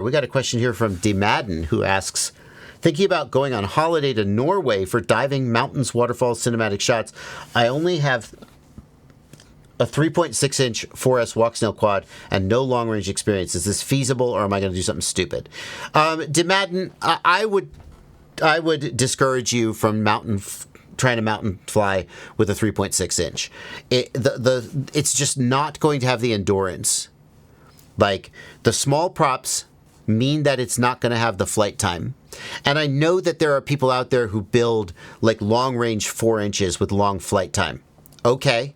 We got a question here from D. Madden who asks, thinking about going on holiday to Norway for diving, mountains, waterfalls, cinematic shots. I only have a 3.6-inch 4S walk snail quad and no long-range experience. Is this feasible, or am I going to do something stupid? D. Madden, I would discourage you from trying to mountain fly with a 3.6-inch. It's just not going to have the endurance. Like, the small props mean that it's not going to have the flight time. And I know that there are people out there who build like long range 4 inches with long flight time. Okay.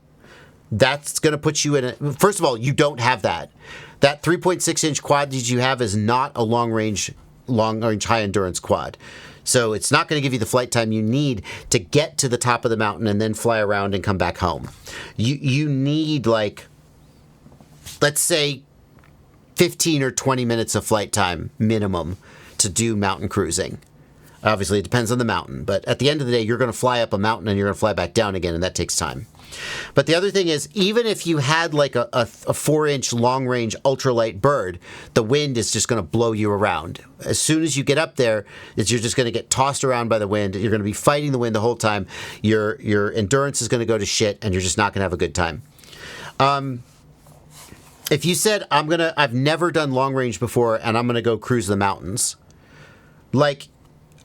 That's going to put you in first of all, you don't have that. That 3.6-inch quad that you have is not a long range high endurance quad. So it's not going to give you the flight time you need to get to the top of the mountain and then fly around and come back home. You need, like, let's say 15 or 20 minutes of flight time minimum to do mountain cruising. Obviously, it depends on the mountain, but at the end of the day, you're going to fly up a mountain and you're going to fly back down again, and that takes time. But the other thing is, even if you had like a 4-inch long-range ultralight bird, the wind is just going to blow you around. As soon as you get up there, you're just going to get tossed around by the wind. You're going to be fighting the wind the whole time. Your endurance is going to go to shit, and you're just not going to have a good time. If you said, I've never done long range before and I'm going to go cruise the mountains, like,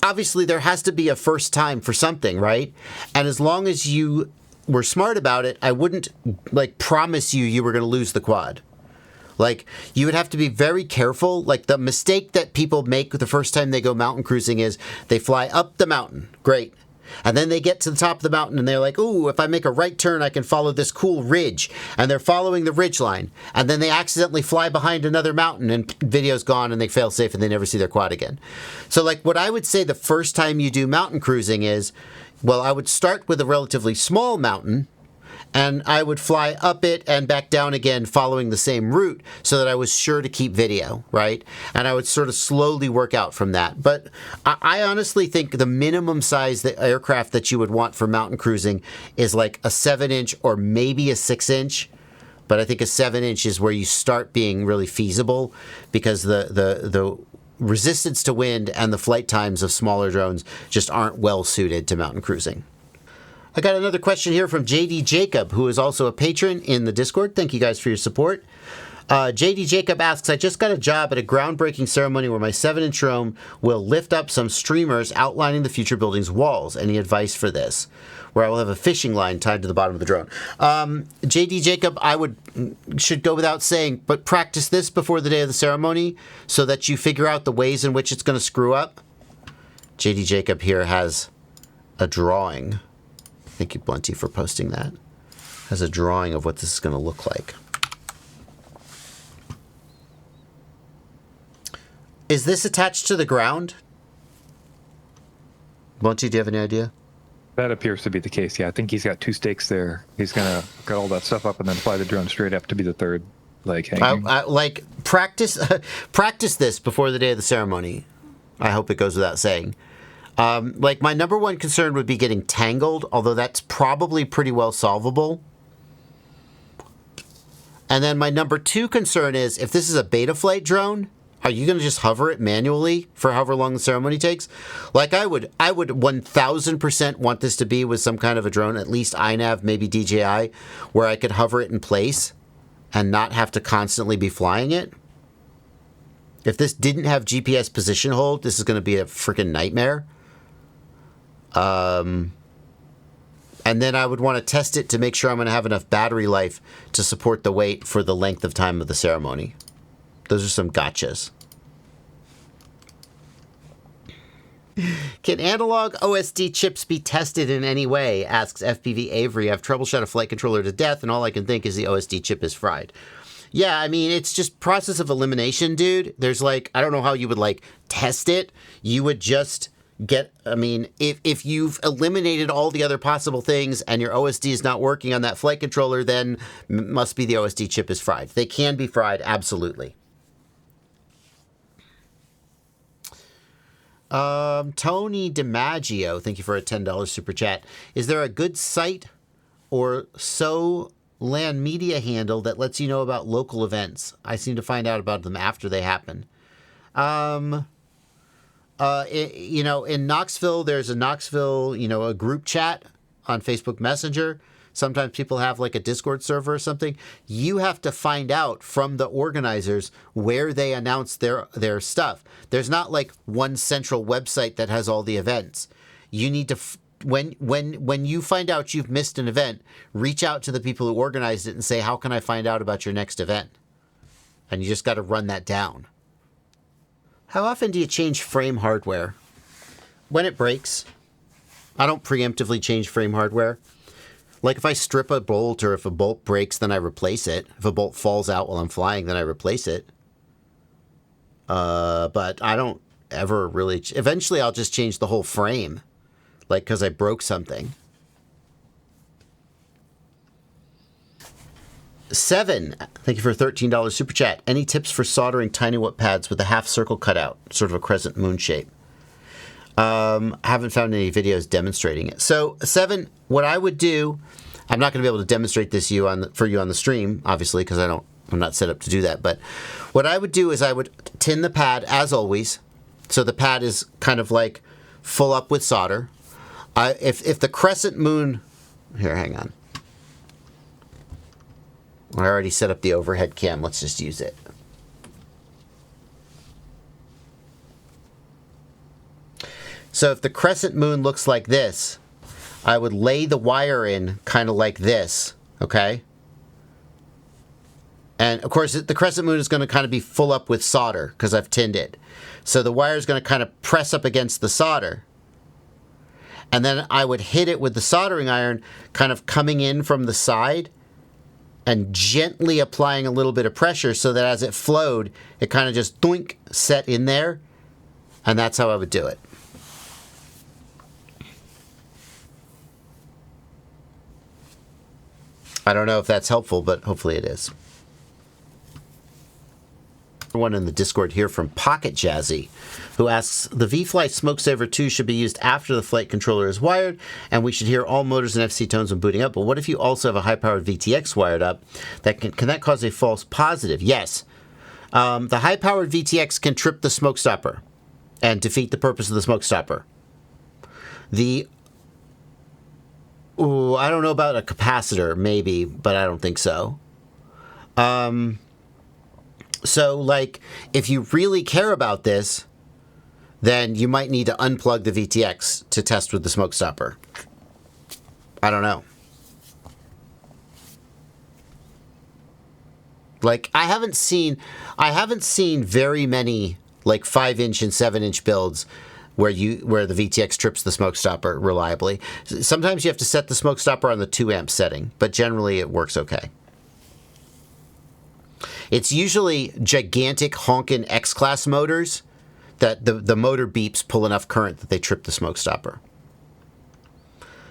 obviously there has to be a first time for something, right? And as long as you were smart about it, I wouldn't like promise you were going to lose the quad. Like, you would have to be very careful. Like, the mistake that people make the first time they go mountain cruising is they fly up the mountain. Great. And then they get to the top of the mountain and they're like, ooh, if I make a right turn, I can follow this cool ridge. And they're following the ridge line. And then they accidentally fly behind another mountain and video's gone and they fail safe and they never see their quad again. So, like, what I would say the first time you do mountain cruising is, well, I would start with a relatively small mountain and I would fly up it and back down again following the same route so that I was sure to keep video, right? And I would sort of slowly work out from that. But I honestly think the minimum size aircraft that you would want for mountain cruising is like a 7-inch or maybe a 6-inch. But I think a 7-inch is where you start being really feasible because the resistance to wind and the flight times of smaller drones just aren't well suited to mountain cruising. I got another question here from JD Jacob, who is also a patron in the Discord. Thank you guys for your support. JD Jacob asks, I just got a job at a groundbreaking ceremony where my 7-inch drone will lift up some streamers outlining the future building's walls. Any advice for this? Where I will have a fishing line tied to the bottom of the drone. JD Jacob, should go without saying, but practice this before the day of the ceremony so that you figure out the ways in which it's going to screw up. JD Jacob here has a drawing. Thank you, Blunty, for posting that. Has a drawing of what this is going to look like. Is this attached to the ground? Blunty, do you have any idea? That appears to be the case, yeah. I think he's got 2 stakes there. He's going to cut all that stuff up and then fly the drone straight up to be the third leg hanging. Like, practice this before the day of the ceremony. I hope it goes without saying. Like, my number one concern would be getting tangled, although that's probably pretty well solvable. And then my number 2 concern is, if this is a beta flight drone, are you going to just hover it manually for however long the ceremony takes? Like, I would 1000% want this to be with some kind of a drone, at least iNav, maybe DJI, where I could hover it in place and not have to constantly be flying it. If this didn't have GPS position hold, this is going to be a freaking nightmare. And then I would want to test it to make sure I'm going to have enough battery life to support the weight for the length of time of the ceremony. Those are some gotchas. Can analog OSD chips be tested in any way? Asks FPV Avery. I've troubleshot a flight controller to death, and all I can think is the OSD chip is fried. Yeah, I mean, it's just process of elimination, dude. There's like, I don't know how you would like test it. You would just get, I mean, if you've eliminated all the other possible things and your OSD is not working on that flight controller, then must be the OSD chip is fried. They can be fried, absolutely. Tony DiMaggio, thank you for a $10 super chat. Is there a good site or LAN media handle that lets you know about local events? I seem to find out about them after they happen. In Knoxville, there's a Knoxville, a group chat on Facebook Messenger. Sometimes people have like a Discord server or something. You have to find out from the organizers where they announce their stuff. There's not like one central website that has all the events. You need to when you find out you've missed an event, reach out to the people who organized it and say, "How can I find out about your next event?" And you just got to run that down. How often do you change frame hardware? When it breaks. I don't preemptively change frame hardware. Like if I strip a bolt or if a bolt breaks, then I replace it. If a bolt falls out while I'm flying, then I replace it. But I don't ever really... Eventually, I'll just change the whole frame. Like, because I broke something. 7, thank you for a $13 super chat. Any tips for soldering tiny whip pads with a half circle cutout, sort of a crescent moon shape? I haven't found any videos demonstrating it. So 7, what I would do, I'm not going to be able to demonstrate this for you on the stream, obviously, because I'm not set up to do that. But what I would do is I would tin the pad as always, so the pad is kind of like full up with solder. If the crescent moon, here, hang on. I already set up the overhead cam. Let's just use it. So if the crescent moon looks like this, I would lay the wire in kind of like this, okay? And of course, the crescent moon is going to kind of be full up with solder because I've tinned it. So the wire is going to kind of press up against the solder. And then I would hit it with the soldering iron kind of coming in from the side and gently applying a little bit of pressure so that as it flowed, it kind of just doink, set in there. And that's how I would do it. I don't know if that's helpful, but hopefully it is. One in the Discord here from Pocket Jazzy, who asks, the V-Fly Smokesaver 2 should be used after the flight controller is wired, and we should hear all motors and FC tones when booting up. But what if you also have a high-powered VTX wired up? Can that cause a false positive? Yes. The high-powered VTX can trip the smoke stopper and defeat the purpose of the smoke stopper. I don't know about a capacitor, maybe, but I don't think so. So, like, if you really care about this, then you might need to unplug the VTX to test with the smoke stopper. I don't know. Like, I haven't seen very many, like, 5-inch and 7-inch builds where the VTX trips the smoke stopper reliably. Sometimes you have to set the smoke stopper on the 2 amp setting, but generally it works okay. It's usually gigantic honkin' X-class motors that the motor beeps pull enough current that they trip the smoke stopper.